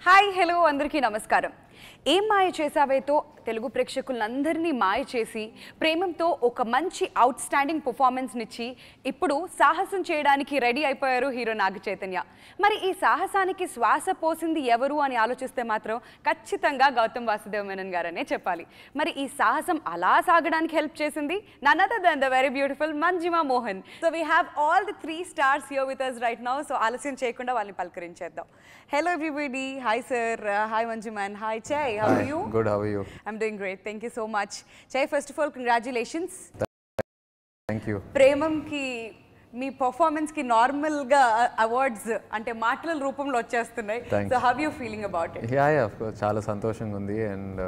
Hi hello అందరికీ నమస్కారం. ఏం మాయ చేసావేతో తెలుగు ప్రేక్షకులందరినీ మాయ చేసి ప్రేమంతో ఒక మంచి అవుట్ స్టాండింగ్ పర్ఫార్మెన్స్నిచ్చి ఇప్పుడు సాహసం చేయడానికి రెడీ అయిపోయారు హీరో నాగ చైతన్య. మరి ఈ సాహసానికి శ్వాస పోసింది ఎవరు అని ఆలోచిస్తే మాత్రం ఖచ్చితంగా గౌతమ్ వాసుదేవ్ మేనన్ గారనే చెప్పాలి. మరి ఈ సాహసం అలా సాగడానికి హెల్ప్ చేసింది none other than the very beautiful Manjima Mohan. So we have all the 3 stars here with us right now. So ఆలస్యం చేయకుండా వాళ్ళని పలకరించేద్దాం. Hello everybody. Hi sir. Hi Manjima and hi Chay. How are you? Good. How are you? I'm doing great. Thank you so much. Chay, first of all, congratulations. Thank you. Premam కి మీ performance కి normal గా awards అంటే మాటల రూపంలో వచ్చేస్తున్నాయి. So how you feeling about it? Yeah of course చాలా సంతోషంగా ఉంది. అండ్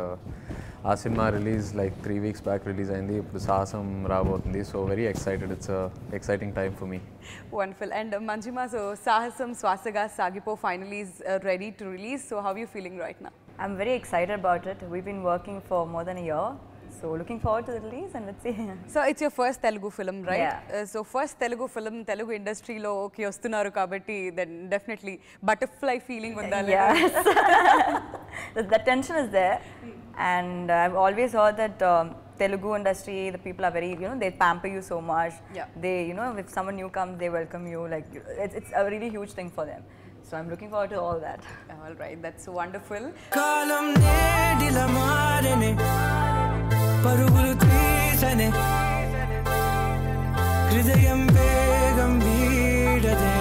ఆ cinema release like 3 weeks back release అయింది. ఇప్పుడు సాహసం రాబోతుంది. So very excited. It's exciting time for me. Wonderful. And Manjima, so Saahasam Swaasaga Saagipo finally is ready to release. So how are you feeling right now? I'm very excited about it. We've been working for more than a year. So looking forward to the release and let's see. So it's your first Telugu film, right? Yeah. So first Telugu film, Telugu industry lo ki vastunaru kabatti then definitely butterfly feeling undali. Yes. That tension is there. And I've always heard that Telugu industry, the people are very, they pamper you so much. Yeah. They, if someone new comes, they welcome you. Like, it's a really huge thing for them. So I'm looking forward to all that. All right, that's wonderful. Kalam ne dila marne parugulu teesane hridayam vegam veedade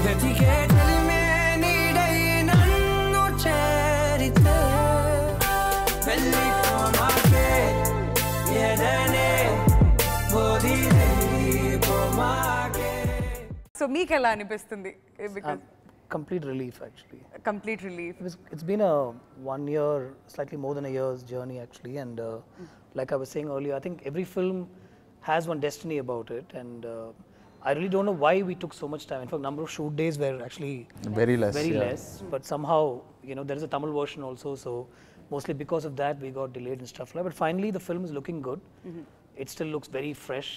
gatike kalme needai nannu cherite velli pomake yedane bodile pomake. So meek ela anipistundi because complete relief actually. Complete relief. It's been a 1 year, slightly more than a year's journey actually, and like I was saying earlier, I think every film has one destiny about it, and I really don't know why we took so much time. In fact, number of shoot days were actually Very very less. less, but somehow there is a Tamil version also, so mostly because of that we got delayed and stuff like that. But finally the film is looking good. It still looks very fresh,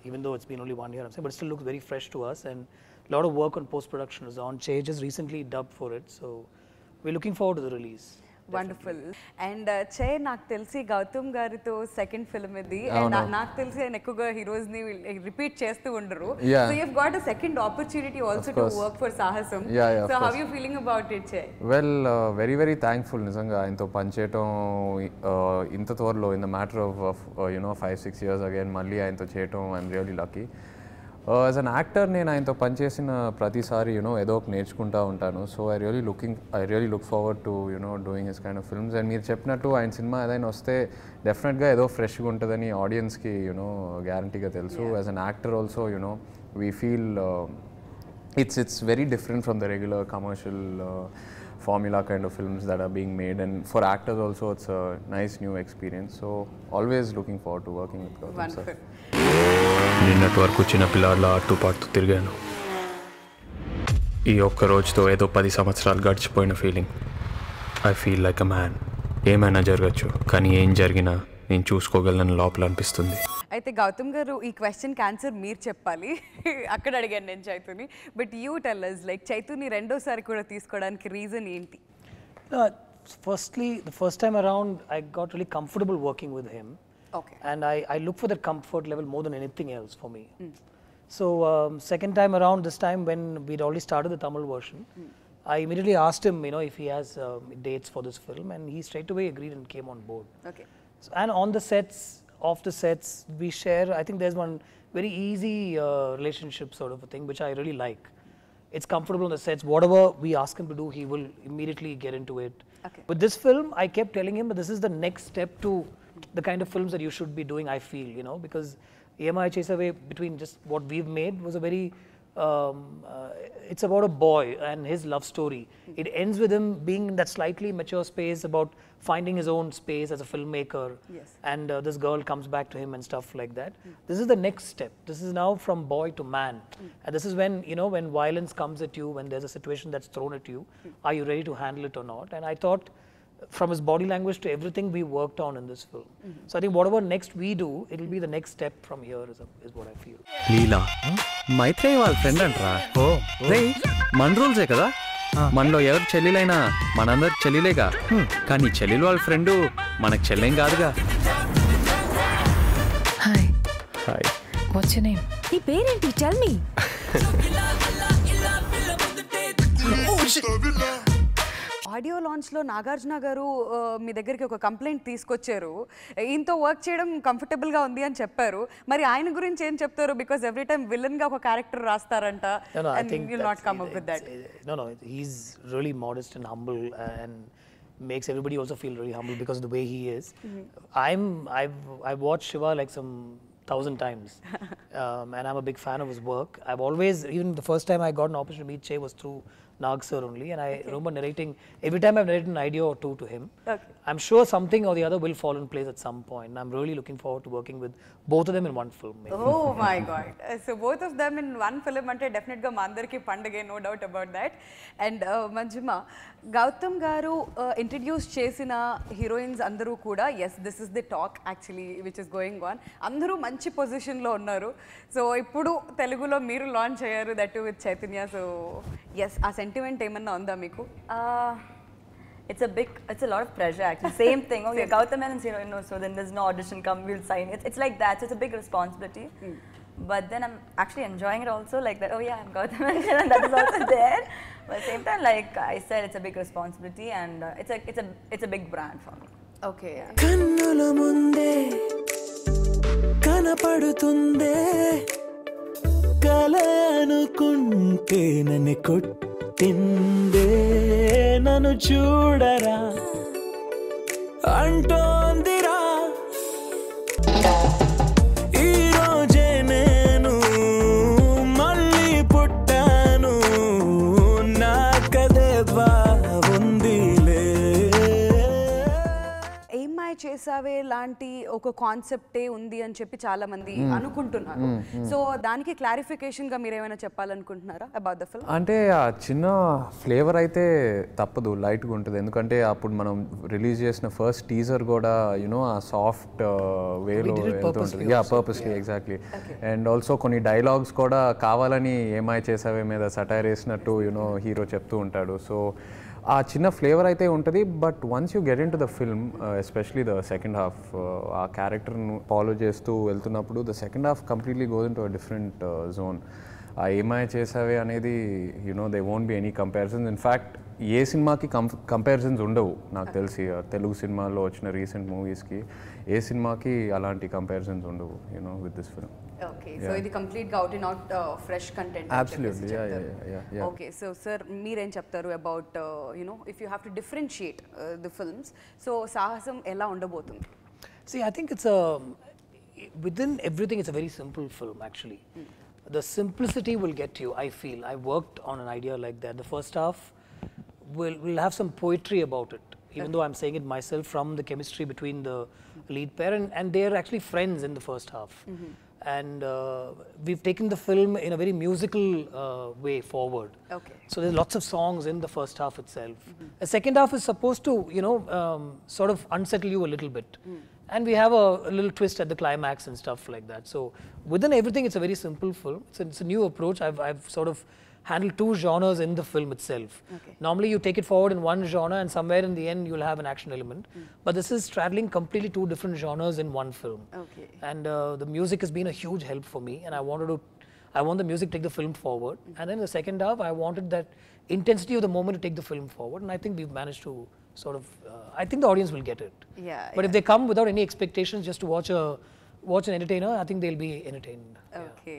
even though it's been only 1 year, I'm saying, but it still looks very fresh to us, and a lot of work on post-production is on. Che just recently dubbed for it, so we're looking forward to the release. Wonderful. And చే నాకు తెలిసి గౌతమ్ గారితో second film ఇది, and నాకు తెలిసి ఆయన ఎక్కువగా heroes ని రిపీట్ చేస్తూ ఉండరు. So you have got a second opportunity also to work for Sahasam. So how you feeling about it చే? వెల్ వెరీ వెరీ థ్యాంక్ఫుల్ నిజంగా ఆయనతో పనిచేయటం ఇంత త్వరలో in the matter of 5-6 years again మళ్ళీ ఆయనతో చేయటం I'm really lucky. As an actor నేను ఆయనతో పనిచేసిన ప్రతిసారి ఏదో ఒక నేర్చుకుంటూ ఉంటాను. So I really look forward to doing his kind of films. And మీరు చెప్పినట్టు ఆయన సినిమా ఏదైనా వస్తే డెఫినెట్గా ఏదో ఫ్రెష్గా ఉంటుందని ఆడియన్స్కి గ్యారంటీగా తెలుసు. As an actor also we feel it's very different from the regular commercial formula kind of films that are being made, and for actors also it's a nice new experience. So always looking forward to working with Gautam sir. నిన్నటి వరకు చిన్న పిల్లాడిలా అట్టుపాటుతో తిరిగాను. ఈ ఒక్క రోజుతో ఏదో 10 సంవత్సరాలు గడిచిపోయిన feeling. I feel like a man. ఏమైనా జరగచ్చు, కానీ ఏం జరిగినా నేను చూసుకోగలను లోపల అనిపిస్తుంది. అయితే గౌతమ్ గారు ఈ క్వశ్చన్కి ఆన్సర్ మీరు చెప్పాలి. అక్కడ అడిగాను నేను చైతుని, but you tell us like చైతుని రెండోసారి కూడా తీసుకోవడానికి రీజన్ ఏంటి? Firstly, the first time around I got really comfortable working with him. Okay. And I look for that comfort level more than anything else for me. So second time around, this time when we'd already started the Tamil version, I immediately asked him, if he has dates for this film, and he straight away agreed and came on board. Okay. So, and on the sets, off the sets, we share, I think there's one very easy relationship sort of a thing, which I really like. It's comfortable on the sets. Whatever we ask him to do, he will immediately get into it. Okay. With this film, I kept telling him that this is the next step to the kind of films that you should be doing, I feel, because EMI Chase Away, between just what we've made, was a very, it's about a boy and his love story. It ends with him being in that slightly mature space about finding his own space as a filmmaker. Yes. And this girl comes back to him and stuff like that. This is the next step. This is now from boy to man. And this is when, when violence comes at you, when there's a situation that's thrown at you, are you ready to handle it or not? And I thought, from his body language to everything, we worked on in this film. So I think whatever next we do, it will be the next step from here is what I feel. లీలా మైత్రేయ వాళ్ళ friend అంటరా. రే మన రూల్సే కదా, మనలో ఎవరు చెల్లెలైనా మనందరు చెల్లెలేగా, కానీ చెల్లెలు వాళ్ళ friend మనకు చెల్లెం కాదుగా. Hi, hi, what's your name? నీ పేరేంటి? Tell me. ఆడియో లాంచ్లో నాగార్జున గారు మీ దగ్గరికి ఒక కంప్లైంట్ తీసుకొచ్చారు, ఈయనతో వర్క్ చేయడం కంఫర్టబుల్గా ఉంది అని చెప్పారు. మరి ఆయన గురించి ఏం చెప్తారు? బికాస్ ఎవ్రీ టైమ్ విలన్గా ఒక character రాస్తారంట. I think you'll not come up with that. No, he's really modest and humble and makes everybody also feel really humble because of the way he is. I've watched Shiva like some 1,000 times, and I'm a big fan of his work. I've always, even the first time I got an opportunity to meet Che was through Nag sir only, and I remember narrating, every time I've narrated an idea or two to him. Okay. I'm sure something or the other will fall in place at some point. I'm really looking forward to working with both of them in one film. Maybe. Oh my God. So both of them in one film ante definitely ma andarki pandage, no doubt about that. And Manjima, Gautam garu introduce chesina heroines andaru kuda, yes, this is the talk actually which is going on. Andaru manchi position lo unnaru. So ippudu Telugulo meeru launch ayyaru, that too with Chaitanya. So yes, aa sentiment emanna unda meeku? It's a lot of pressure actually. Same thing. Okay, Gautam Menon, so then there's no audition, come, we'll sign it. It's like that. So it's a big responsibility. But then I'm actually enjoying it also, like that. Oh yeah, I'm Gautam Menon, and that is also there. But at the same time, like I said, it's a big responsibility, and it's a big brand for me. Okay. కన్నుల ముందే కనపడుతుందే కల అనుకుంటే నన్ను కొట్టిందే నన్ను చూడరా అంటోందిరా ఈ రోజే నేను మళ్ళీ పుట్టాను నాకదే బాగుందిలే. ఏమాయ చేసావే లాంటి ఒక కాన్సెప్టే ఉంది అని చెప్పి చాలా మంది అనుకుంటున్నారు. సో దానికి క్లారిఫికేషన్ గా మీరు ఏమైనా చెప్పాలనుకుంటున్నారా అబౌట్ ద ఫిల్మ్? అంటే ఆ చిన్న ఫ్లేవర్ అయితే తప్పదు, లైట్గా ఉంటుంది. ఎందుకంటే అప్పుడు మనం రిలీజ్ చేసిన ఫస్ట్ టీజర్ కూడా యూనో ఆ సాఫ్ట్ వేలో వెళ్తుంటుంది. Yeah, purposely, exactly. And also కొన్ని డైలాగ్స్ కూడా కావాలని ఏమాయ చేసావే మీద సటైర్ వేసినట్టు యూనో హీరో చెప్తూ ఉంటాడు. సో ఆ చిన్న ఫ్లేవర్ అయితే ఉంటుంది. But once you get in to the film, especially the second half, ఆ క్యారెక్టర్ను ఫాలో చేస్తూ వెళ్తున్నప్పుడు the second half completely goes in to a different zone. ఆ ఏమాయ చేసావే అనేది you know they won't be any comparisons. In fact ఏ సినిమాకి comparisons ఉండవు నాకు తెలిసి. తెలుగు సినిమాల్లో వచ్చిన రీసెంట్ మూవీస్కి ఏ సినిమాకి అలాంటి కంపారిజన్స్ ఉండవు you know with this film. Okay, so ఇది కంప్లీట్ గా out and out fresh content. Absolutely, yeah. Okay, so sir, మీరేం చెప్తారు about you know if you have to differentiate the films, so సాహసం ఎలా ఉండబోతుంది? See, I think it's within everything, it's a very simple film actually. The simplicity will get you, I feel. I worked on an idea like that. The first half will have some poetry about it, even though I'm saying it myself, from the chemistry between the lead pair, and they're actually friends in the first half. And we've taken the film in a very musical way forward. Okay. So there's lots of songs in the first half itself. The second half is supposed to, sort of unsettle you a little bit. And we have a little twist at the climax and stuff like that. So within everything, it's a very simple film. It's a new approach. I've sort of handle two genres in the film itself. Okay. Normally you take it forward in one genre and somewhere in the end you'll have an action element. But this is straddling completely two different genres in one film. Okay. And the music has been a huge help for me, and I want the music to take the film forward. And then the second half, I wanted that intensity of the moment to take the film forward, and I think we've managed to sort of, I think the audience will get it. Yeah. But if they come without any expectations just to watch an entertainer, I think they'll be entertained. Okay,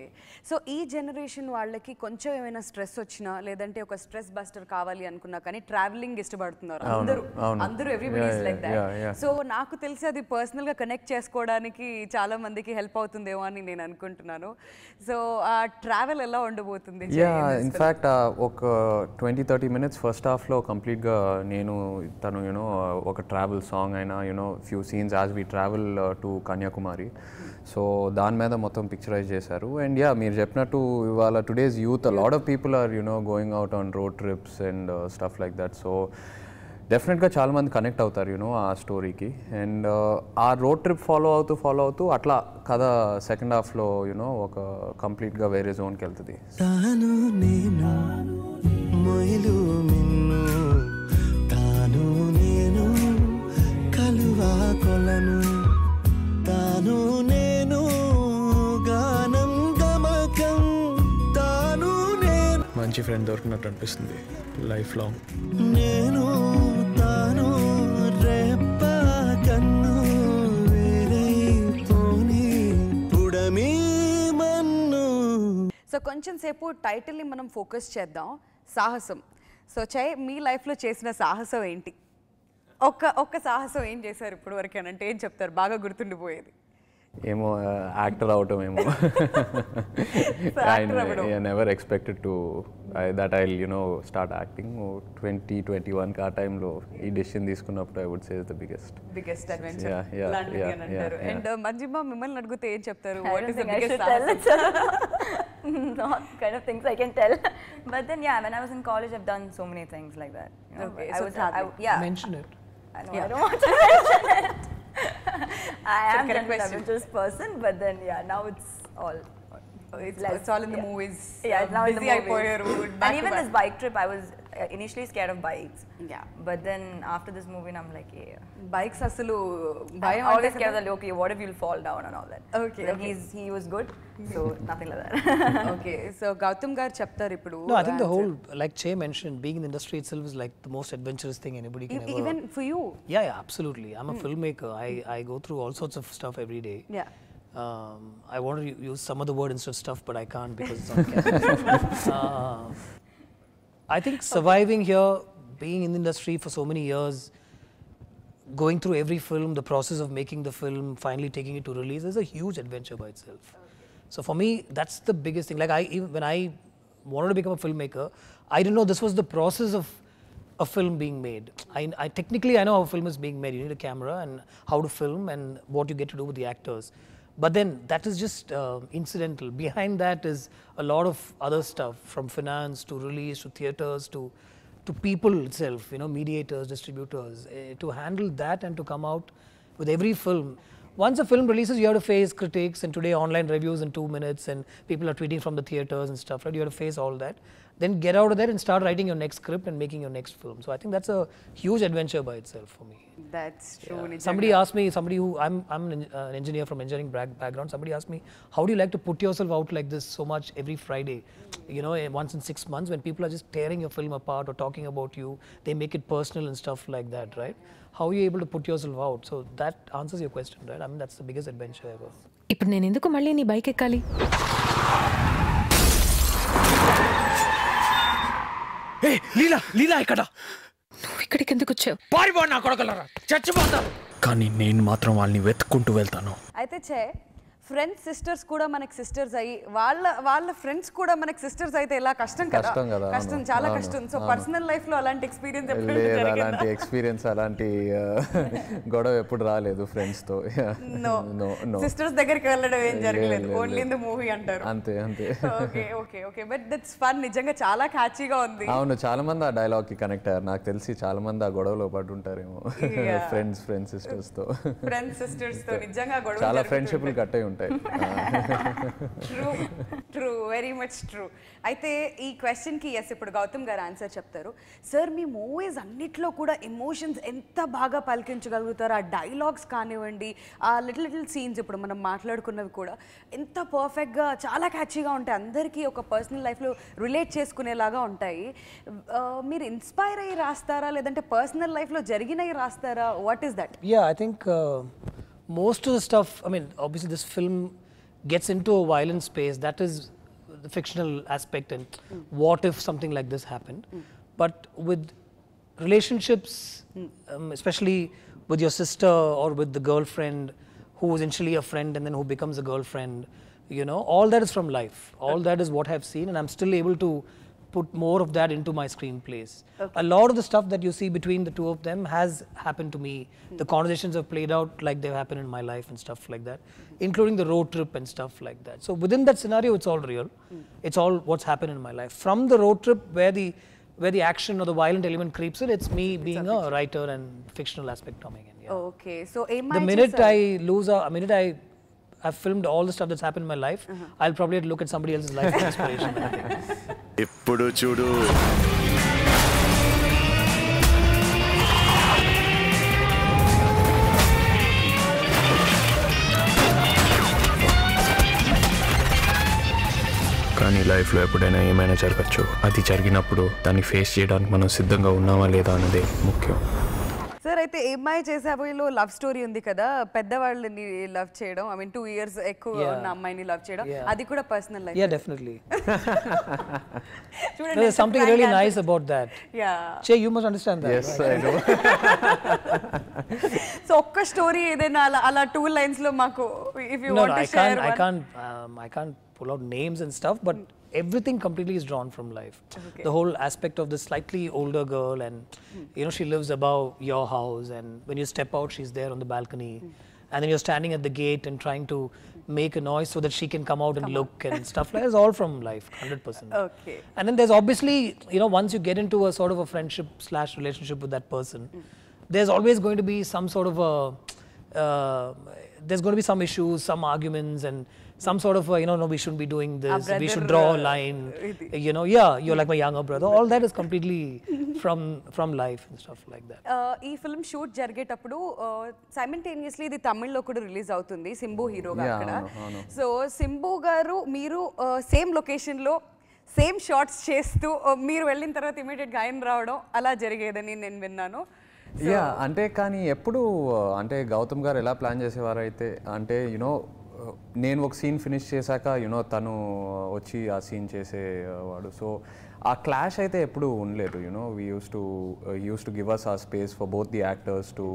so ఈ generation వాళ్ళకి కొంచెం ఏమైనా stress వచ్చినా లేదంటే ఒక stress buster కావాలి అనుకున్నా కానీ ట్రావెలింగ్ ఇష్టపడుతున్నారు అందరూ everybody is like that. So నాకు తెలిసి అది పర్సనల్ గా కనెక్ట్ చేసుకోవడానికి చాలా మందికి హెల్ప్ అవుతుందేమో అని నేను అనుకుంటున్నాను. సో ఆ ట్రావెల్ ఎలా ఉండబోతుంది? ఇన్ఫ్యాక్ట్ ఒక 20-30 minutes ఫస్ట్ హాఫ్లో కంప్లీట్గా నేను తను యూనో ఒక ట్రావెల్ సాంగ్ అయినా you know few scenes as we travel to Kanyakumari. So దాని మీద మొత్తం పిక్చరైజ్ చేశారు. అండ్ యా, మీరు చెప్పినట్టు ఇవాళ today's youth lot of people are going out on road trips and stuff like that. So డెఫినెట్గా చాలామంది కనెక్ట్ అవుతారు ఆ స్టోరీకి. అండ్ ఆ రోడ్ ట్రిప్ ఫాలో అవుతూ అట్లా కథ సెకండ్ హాఫ్లో ఒక కంప్లీట్గా వేరే జోన్కి వెళ్తుంది. తాను నేను మొయిలు దొరికినట్టు అనిపిస్తుంది లైఫ్ లాంగ్. నేను తాను రెప్ప కన్ను వేరైపోని పుడమి మన్ను. సో కొంచెం సేపు టైటిల్ని మనం ఫోకస్ చేద్దాం, సాహసం. సో మీ లైఫ్లో చేసిన సాహసం ఏంటి? ఒక్క సాహసం ఏం చేశారు ఇప్పుడు వరకు అంటే ఏం చెప్తారు బాగా గుర్తుండిపోయేది? ఏమో యాక్టర్ అవటం ఏమో. I never expected to that I'll start acting. 2021 ఆ టైంలో ఈ డెసిషన్ తీసుకున్నప్పుడు I would say is the biggest adventure. Yeah. And Manjima మిమ్మల్ని అడిగితే ఏం చెప్తారు? I What don't is the think I biggest should tell. సాహసం? Not kind of things I can tell. But then yeah, when I was in college, I've done so many things like that. Okay, I so was, tell me. yeah. Mention it. I know, I don't want to mention it. I am correct an question. adventurous person, but then yeah, now it's all. It's all in the movies. Yeah, now in the Busy movies. అయిపోయారు, back And to even back. this bike trip, I was initially scared of bikes. Yeah. But then after this movie, I'm like, yeah. Bikes అసలు I'm భయం always scared that okay, what if you'll fall down and all that. Okay, Then okay. he was good, so nothing like that. Okay. So Gautam గారు చెప్తారు ఇప్పుడు. No, I think the whole, like Che mentioned, being in the industry itself is like the most adventurous thing anybody can ever. Even for you. Yeah, absolutely. I'm a filmmaker. I go through all sorts of stuff every day. Yeah. I want to use some other word instead of stuff, but I can't because it's on camera. I think surviving here, being in the industry for so many years, going through every film, the process of making the film, finally taking it to release is a huge adventure by itself. So for me, that's the biggest thing. Like when I wanted to become a filmmaker, I didn't know this was the process of a film being made. I technically I know how a film is being made. You need a camera and how to film and what you get to do with the actors. But then that is just incidental. Behind that is a lot of other stuff, from finance to release to theaters to people itself, mediators, distributors, to handle that and to come out with every film. Once a film releases, you have to face critics, and today online reviews in 2 minutes, and people are tweeting from the theaters and stuff, right? You have to face all that. Then get out of there and start writing your next script and making your next film. So I think that's a huge adventure by itself for me. That's true. Yeah. Somebody asked me, I'm an engineer from engineering background. Somebody asked me, how do you like to put yourself out like this so much every Friday? Once in 6 months when people are just tearing your film apart or talking about you, they make it personal and stuff like that, right? How are you able to put yourself out? So that answers your question, right? I mean, that's the biggest adventure ever. ఇప్పుడు నేను ఎందుకు మళ్ళీ నీ bike ఎక్కాలి? లీలా ఇక్కడ నువ్వు ఇక్కడికి ఎందుకు వచ్చావు? పారిపోండి నా కొడకలరా, చచ్చిపోతాను. కానీ నేను మాత్రం వాళ్ళని వెతుక్కుంటూ వెళ్తాను. అయితే ఫ్రెండ్స్ సిస్టర్స్ కూడా మనకి సిస్టర్స్ అయ్యి వాళ్ళ ఫ్రెండ్స్ కూడా మనకి సిస్టర్స్ అయితే ఎలా కష్టం కదా, కష్టం, చాలా కష్టం. సో పర్సనల్ లైఫ్ లో అలాంటి ఎక్స్పీరియన్స్ అలాంటి ఎక్స్పీరియన్స్ అలాంటి గొడవ ఎప్పుడు రాలేదు ఫ్రెండ్స్ తో. సిస్టర్స్ దగ్గరికి వెళ్ళడం ఏం జరగలేదు, ఓన్లీ ఇన్ ద మూవీ అంటారు. అంతే. Okay but that's fun. నిజంగా చాలా క్యాచీగా ఉంది. అవును, చాలా మంది ఆ డైలాగ్ కి కనెక్ట్ అయ్యారు. నాకు తెలిసి చాలా మంది ఆ గొడవలో పడి ఉంటారేమో. ఫ్రెండ్స్ సిస్టర్స్ తో నిజంగా గొడవ, చాలా ఫ్రెండ్షిప్లు కట్ అయి ఉంటాయి. True, very much true. అయితే ఈ క్వశ్చన్కి ఇప్పుడు గౌతమ్ గారు ఆన్సర్ చెప్తారు. సార్ మీ మూవీస్ అన్నిట్లో కూడా ఎమోషన్స్ ఎంత బాగా పలికించగలుగుతారు, ఆ డైలాగ్స్ కానివ్వండి, ఆ లిటిల్ సీన్స్ ఇప్పుడు మనం మాట్లాడుకున్నవి కూడా ఎంత పర్ఫెక్ట్గా చాలా క్యాచీగా ఉంటాయి, అందరికీ ఒక పర్సనల్ లైఫ్లో రిలేట్ చేసుకునేలాగా ఉంటాయి. మీరు ఇన్స్పైర్ అయ్యి రాస్తారా లేదంటే పర్సనల్ లైఫ్లో జరిగినవి రాస్తారా? What is that? Yeah, I think most of the stuff, I mean, obviously this film gets into a violent space. That is the fictional aspect and what if something like this happened. But with relationships, especially with your sister or with the girlfriend who was initially a friend and then who becomes a girlfriend, all that is from life. All that is what I've seen, and I'm still able to put more of that into my screenplays. A lot of the stuff that you see between the two of them has happened to me. The conversations have played out like they've happened in my life and stuff like that, including the road trip and stuff like that. So within that scenario, it's all real. It's all what's happened in my life. From the road trip where the action or the violent element creeps in, it's me being a writer and fictional aspect coming in. Yeah. Okay, so the minute I've filmed all the stuff that's happened in my life, I'll probably look at somebody else's life for inspiration. I think. ఇప్పుడు చూడు కానీ life లైఫ్లో ఎప్పుడైనా ఏమైనా జరగచ్చు. అది జరిగినప్పుడు దాన్ని ఫేస్ చేయడానికి మనం సిద్ధంగా ఉన్నామా లేదా అన్నదే ముఖ్యం. సార్ అయితే ఏమ్మాయి చేసాబోలో లవ్ స్టోరీ ఉంది కదా, పెద్దవాళ్ళని లవ్ చేయడం, ఐ మీన్ 2 years ఎక్కువ ఉన్న అమ్మాయిని లవ్ చేయడం, అది కూడా personal life. Yeah, definitely. There's something really nice about that. Yeah. Che, you must understand that. Yes, I know. So ఒక్క స్టోరీ ఏదైనా అలా 2 lines లో మాకు, if you No, want no, to share one. I can't pull out names and stuff, but everything completely is drawn from life. Okay. The whole aspect of this slightly older girl, and you know, she lives above your house, and when you step out, she's there on the balcony, and then you're standing at the gate and trying to make a noise so that she can come out and look and stuff like that. It's all from life, 100%. Okay. And then there's obviously, you know, once you get into a sort of a friendship/relationship with that person, there's always going to be some sort of a there's going to be some issues, some arguments, and some sort of you know, no, we shouldn't be doing this, we should draw a line, you know, yeah, you're like my younger brother. All that is completely from life and stuff like that. ఈ film shoot జరిగేటప్పుడు simultaneously ఇది తమిళ్లో కూడా release అవుతుంది, సింబు హీరోగా అక్కడ. So Simbu గారు మీరు సేమ్ లొకేషన్లో సేమ్ షాట్స్ చేస్తూ మీరు వెళ్ళిన తర్వాత ఇమీడియట్గా ఆయన రావడం అలా జరిగేదని నేను విన్నాను. యా, అంటే కానీ ఎప్పుడు అంటే గౌతమ్ గారు ఎలా ప్లాన్ చేసేవారు అయితే, అంటే యునో నేను ఒక సీన్ ఫినిష్ చేశాక యునో తను వచ్చి ఆ సీన్ చేసేవాడు. సో ఆ క్లాష్ అయితే ఎప్పుడు ఉండలేదు. You know we use to give us uh space for both the actors to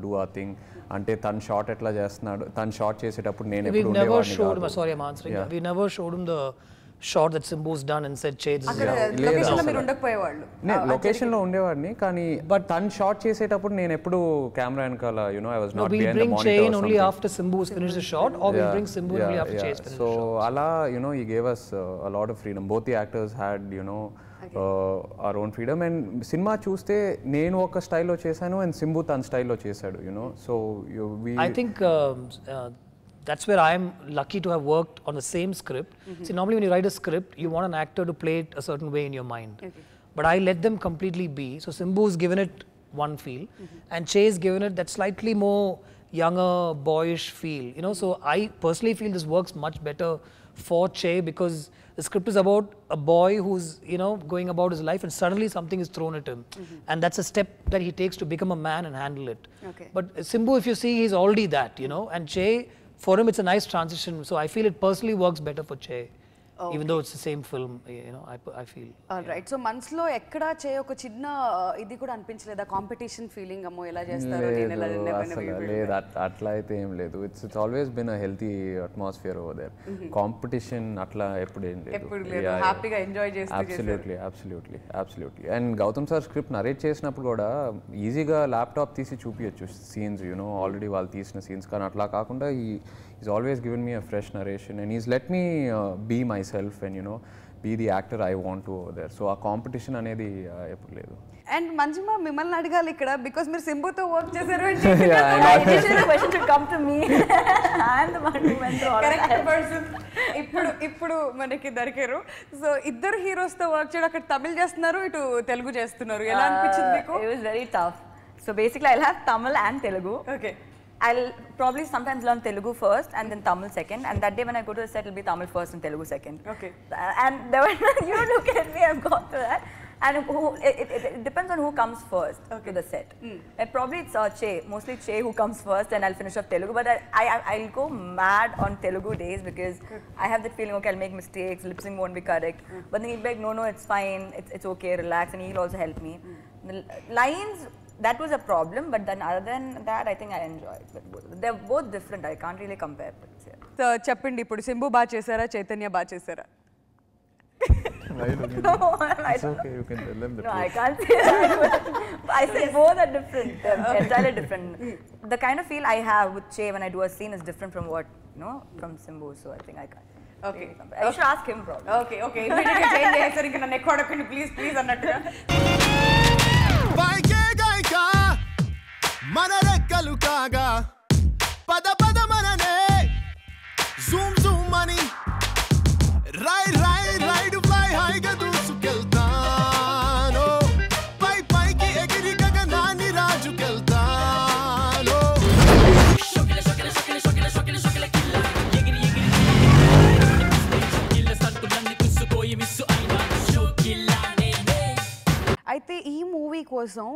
do uh thing. అంటే తను షాట్ ఎట్లా చేస్తున్నాడు, తను షాట్ చేసేటప్పుడు నేను ఎప్పుడు ఉండేవాడిని కాదు. Sorry, I'm answering. We never showed him the shot that Simbu's done and said, "Che, this is location లో మీరు ఉండకపోయేవాళ్ళు. నేను లొకేషన్ లో ఉండేవాడిని, కానీ బట్ తను షాట్ చేసేటప్పుడు నేను ఎప్పుడు కెమెరా వెనకాల you know I was not behind the monitor. Chain only after Simbu has finished the shot, or we bring Simbu only after Che's finished the shot. So అలా you know he gave us a lot of freedom. Both the actors had our own freedom. And cinema చూస్తే నేను ఒక స్టైల్లో చేశాను and Simbu తన స్టైల్లో చేశాడు, you know. So I think that's where I'm lucky to have worked on the same script. See, normally when you write a script, you want an actor to play it a certain way in your mind. But I let them completely be. So Simbu's given it one feel, and Che's given it that slightly more younger, boyish feel. You know, so I personally feel this works much better for Che, because the script is about a boy who's, you know, going about his life and suddenly something is thrown at him. And that's a step that he takes to become a man and handle it. Okay. But Simbu, if you see, he's already that, you know, and Che, for him, it's a nice transition. So I feel it personally works better for Che. Even though it's the same film, you know, I feel. All right. So మనసులో ఎక్కడ చే ఒక చిన్న ఇది కూడా అనిపించలేదా, competition feeling, అమ్మో ఎలా చేస్తారు, నేను ఎలా లేదు, అట్లా అయితే ఏం లేదు. It's always been a healthy atmosphere over there. Competition అట్లా ఎప్పుడు ఏం లేదు. హ్యాపీగా ఎంజాయ్ చేస్తూ. Absolutely. And Gautam sir script narrate చేసినప్పుడు కూడా ఈజీగా ల్యాప్టాప్ తీసి చూపించచ్చు సీన్స్, యూనో, ఆల్రెడీ వాళ్ళు తీసిన సీన్స్. కానీ అట్లా కాకుండా he's always given me a fresh narration, and he's let me be myself and, you know, be the actor I want to over there. So a competition అనేది ఎప్పుడు లేదు. And మంజుమా, మిమ్మల్ని అడగాలి ఇక్కడ, బికాస్ మీరు సింబుతో వర్క్ చేశారు. question should come to me. I'm the one who went through all that. Correct person ఇప్పుడు మనకి దొరికారు. సో ఇద్దరు హీరోస్ తో వర్క్ చేయడం, అక్కడ తమిళ్ చేస్తున్నారు, ఇటు తెలుగు చేస్తున్నారు. ఎలా అనిపించింది మీకు? It was very tough. So basically I'll have Tamil and Telugu. Okay. I'll probably sometimes learn Telugu first and then Tamil second, and that day when I go to the set, it'll be Tamil first and Telugu second. Okay. And there were, you look at me, I've got to that. And it depends on who comes first to the set. And probably it's Che, mostly Che who comes first, and I'll finish off Telugu. But I'll go mad on Telugu days because I have that feeling, okay, I'll make mistakes, lip sync won't be correct. But then he'll be like, no, it's fine, it's okay, relax, and he'll also help me. The lines, that was a problem, but then other than that, I think I enjoyed. They're both different. I can't really compare. So చెప్పండి, ఇప్పుడు సింబు బాగా చేశారా, చైతన్య బాగా చేశారా? It's okay, you can tell them the truth. I can't say that. I said both are different. They're entirely different. The kind of feel I have with Che when I do a scene is different from what, you know, from Simbu. So I think I can't. Okay. You should ask him probably. Okay. Immediately change చేస్తారు, ఇంకా నన్ను ఎక్కువ అడగండి please అన్నట్టుగా. మన రెక్కలు కాగా పద పద మననే జూమ్ జూమ్ అని రైడ్ ఫ్లై హైగా దూసుకెళ్తాను, పైకి ఎగిరి గగనాన్ని రాజుకెళ్తాను. కోసం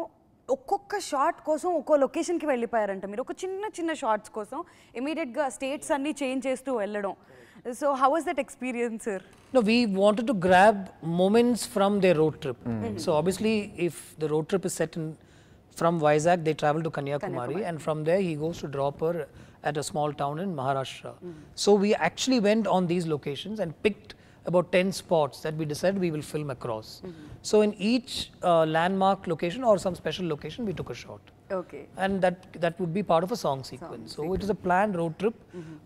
ఒక్కొక్క షాట్ కోసం ఒక్కో లొకేషన్కి వెళ్ళిపోయారంట మీరు. ఒక చిన్న చిన్న షార్ట్స్ కోసం ఇమీడియట్గా స్టేట్స్ అన్నీ చేంజ్ చేస్తూ వెళ్ళడం. So how was that experience sir? No, we wanted to grab moments from their road trip. So obviously, if the road trip is set in from Vizag, they travel to Kanyakumari, and from there he goes to drop her at a small town in Maharashtra. So we actually went on these locations and picked about 10 spots that we decided we will film across. So in each landmark location or some special location, we took a shot. Okay. And that would be part of a song sequence. So it is a planned road trip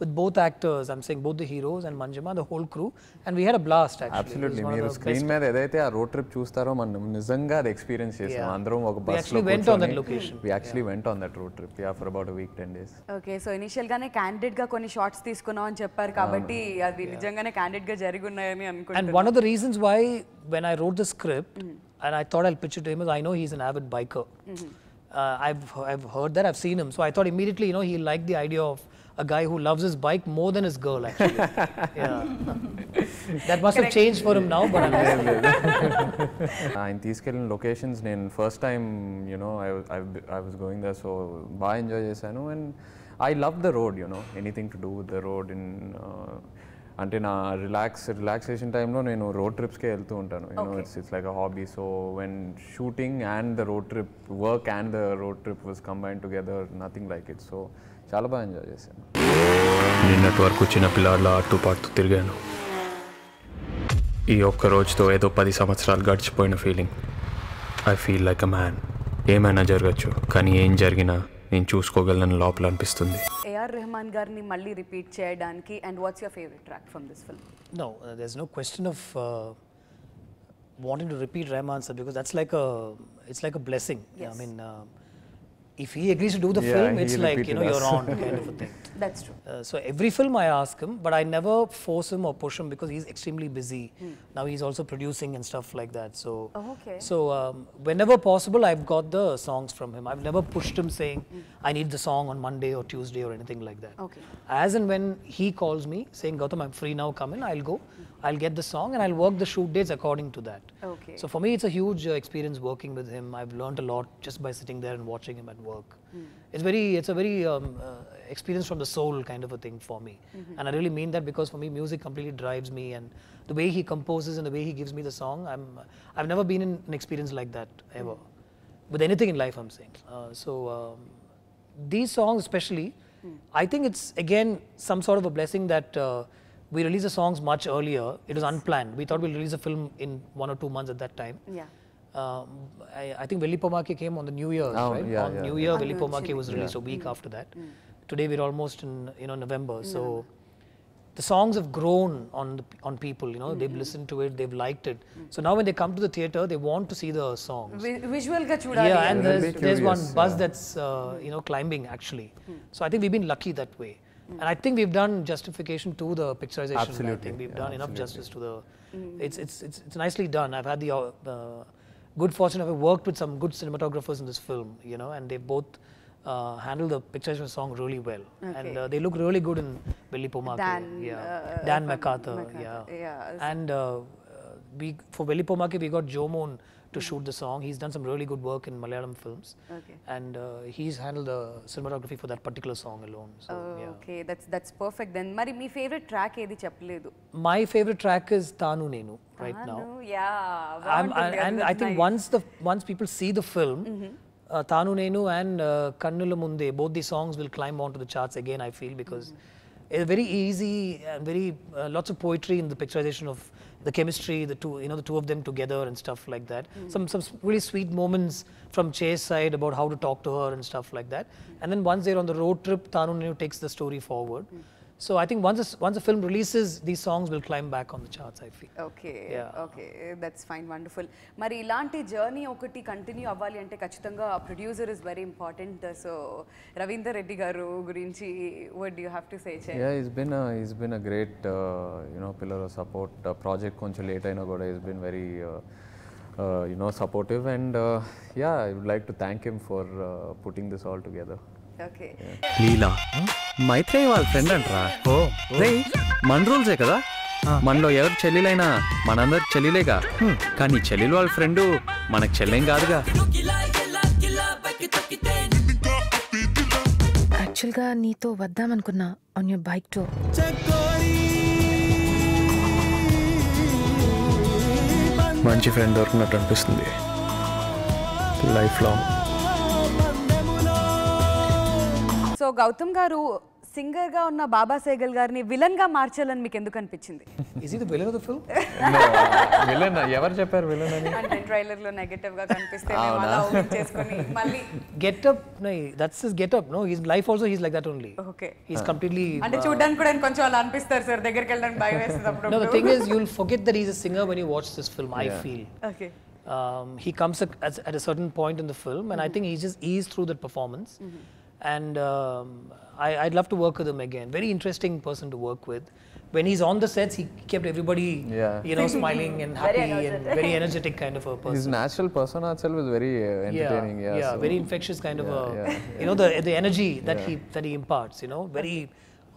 with both actors. I'm saying both the heroes and Manjima, the whole crew, and we had a blast actually. Absolutely మీరు screen మీద ఏదైతే ఆ road trip చూస్తారో మనం నిజంగా అది experience చేసాం. అందరం ఒక బస్ లో actually went on that location. We actually went on that road trip for about a week, 10 days. Okay, so ఇనిషియల్గానే క్యాండిడేట్గా కొన్ని షార్ట్స్ తీసుకున్నాం అని చెప్పారు కాబట్టి అది నిజంగానే క్యాండిడేట్గా జరిగి ఉన్నాయని And అనుకుంటున్నాను. one of the reasons why when I wrote the script and I thought I'll pitch it to him is I know he's an avid biker. I've heard that, I've seen him, so I thought immediately, he liked the idea of a guy who loves his bike more than his girl actually. Yeah, that must have changed for him now, but ఆయన తీసుకెళ్ళిన locations నేను first time I was going there, so బాగా enjoy చేశాను. And I love the road, anything to do with the road. అంటే నా relaxation టైంలో నేను road ట్రిప్స్కే వెళ్తూ ఉంటాను. It's like a hobby. So when shooting and the road trip, work and the road trip was combine together, nothing like it. So చాలా బాగా enjoy చేశాను. నిన్నటి వరకు చిన్న పిల్లాడిలా అటు పాటు తిరిగాను. ఈ ఒక్క రోజుతో ఏదో 10 సంవత్సరాలు గడిచిపోయిన feeling. I feel like a man. ఏమైనా జరగచ్చు, కానీ ఏం జరిగినా నేను చూసుకోగలను లోపల అనిపిస్తుంది. ఏఆర్ రెహమాన్ గారిని మళ్ళీ రిపీట్ చేయడానికి, and what's your favourite track from this film? no, there's no question of wanting to repeat Rahman sir, because it's like a blessing. Yes. I mean, if he agrees to do the film, it's like you're on kind of a thing. That's true. So every film I ask him, but I never force him or push him because he's extremely busy. Now he's also producing and stuff like that. So Okay. so whenever possible, I've got the songs from him. I've never pushed him saying I need the song on Monday or Tuesday or anything like that. Okay. As and when he calls me saying, Gautam, I'm free now, come in, I'll go. I'll get the song and I'll work the shoot dates according to that. Okay. So for me, it's a huge experience working with him. I've learned a lot just by sitting there and watching him at work. It's a very experience from the soul kind of a thing for me. And I really mean that, because for me, music completely drives me, and the way he composes and the way he gives me the song, I've never been in an experience like that ever. With anything in life, I'm saying. These songs especially, I think it's again some sort of a blessing that we released the songs much earlier. It was unplanned. We thought we'll release a film in 1 or 2 months at that time. Yeah. I think Velipomake came on the New Year, right? yeah, On yeah. New Year, Velipomake was released a week after that. Today we're almost in November. So the songs have grown on people. They've listened to it, they've liked it. So now when they come to the theater, they want to see the songs. Visual ga chudali. Yeah, and They'll be there's one curious, buzz that's climbing actually. So I think we've been lucky that way. And I think we've done justification to the picturization. I Absolutely. think we've done enough justice to the. It's nicely done. I've had the good fortune of worked with some good cinematographers in this film, and they both handle the picturization song really well. Okay. And they look really good in Velipomake. Dan MacArthur. Yeah. And for Velipomake, we got Jomon to shoot the song. He's done some really good work in Malayalam films. Okay. And he's handled the cinematography for that particular song alone. So, yeah. Okay, that's perfect then. Mari me favourite track ఏది చెప్పలేదు? My favorite track is Tanu Nenu right now. And I think once people see the film, Tanu Nenu and Kannula Munde, both the songs will climb onto the charts again, I feel, because it's very easy and very lots of poetry in the picturization of the chemistry, the two of them together and stuff like that. Some really sweet moments from Chase side about how to talk to her and stuff like that. And then once they're on the road trip, Tanu Nenu takes the story forward. So I think once the film releases, these songs will climb back on the charts, I feel. Okay. Yeah. Okay, that's fine, wonderful. మరి ఇలాంటి journey ఒకటి continue అవ్వాలి అంటే ఖచ్చితంగా producer is very important. So Ravinder Reddy గారు గురించి what do you have to say? Yeah, he's been a great pillar of support. Project కొంచెం late అయినా కూడా he's been very supportive, and I would like to thank him for putting this all together. Okay. లీలా మైత్రేయ వాళ్ళ friend అంటరా. రే మన రూల్సే కదా, మనలో ఎవరు చెల్లెలైనా మనందరికి చెల్లెలేగా. కానీ చెల్లెలు వాళ్ళ ఫ్రెండ్ మనకు చెల్లెం కాదుగా. యాక్చువల్గా నీతో వద్దామనుకున్నా ఆన్ యువర్ బైక్ టూర్. మంచి ఫ్రెండ్ దొరికినట్టు అనిపిస్తుంది లైఫ్ లాంగ్. సో గౌతమ్ గారు సింగర్ గా ఉన్న బాబా సేగల్ గారిని విలన్ గా మార్చాలని మీకు ఎందుకు అనిపించింది? Is he the villain of the film? Villain ఎవరు చెప్పారు విలన్ అని? అంటే ట్రైలర్ లో నెగటివ్ గా కనిపిస్తే మేము అలా ఊహించేసుకొని మళ్ళీ Get up, no, that's his get up. No, his life also he's like that only. Okay. He's completely. అంటే చూడడానికి కూడా కొంచెం అలా అనిపిస్తారు సార్, దగ్గరికి వెళ్ళడానికి భయం వేస్తుంది అప్పుడు. No, the thing is, you'll forget that he's a singer when you watch this film. I feel. Okay. He comes at a certain point in the film, and I think he just eased through that performance. And I'd love to work with him again. Very interesting person to work with. When he's on the sets, he kept everybody, smiling and happy and very energetic kind of a person. His natural persona itself is very entertaining. Yeah, so very infectious kind of the energy that he imparts. Very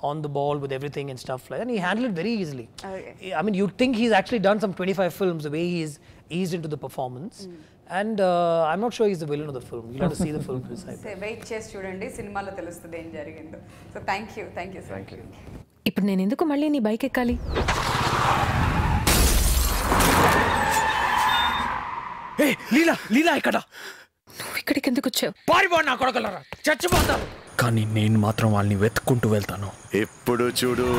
on the ball with everything and stuff like that. And he handled it very easily. Okay. I mean, you'd think he's actually done some 25 films the way he's eased into the performance. And I'm not sure he's the villain of the film. You'll have to see the film to decide. Wait చేసి చూడండి, సినిమాలో తెలుస్తుంది ఏం జరిగిందో. So thank you sir. ఇప్పుడు నేను ఎందుకు మళ్ళీ నీ బైక్ ఎక్కాలి? లీలా ఇక్కడ నువ్వు ఇక్కడికి ఎందుకు వచ్చావు? పారిపో నా కొడకలరా, చచ్చిపోతాను. కానీ నేను మాత్రం వాళ్ళని వెతుక్కుంటూ వెళ్తాను. ఎప్పుడు చూడు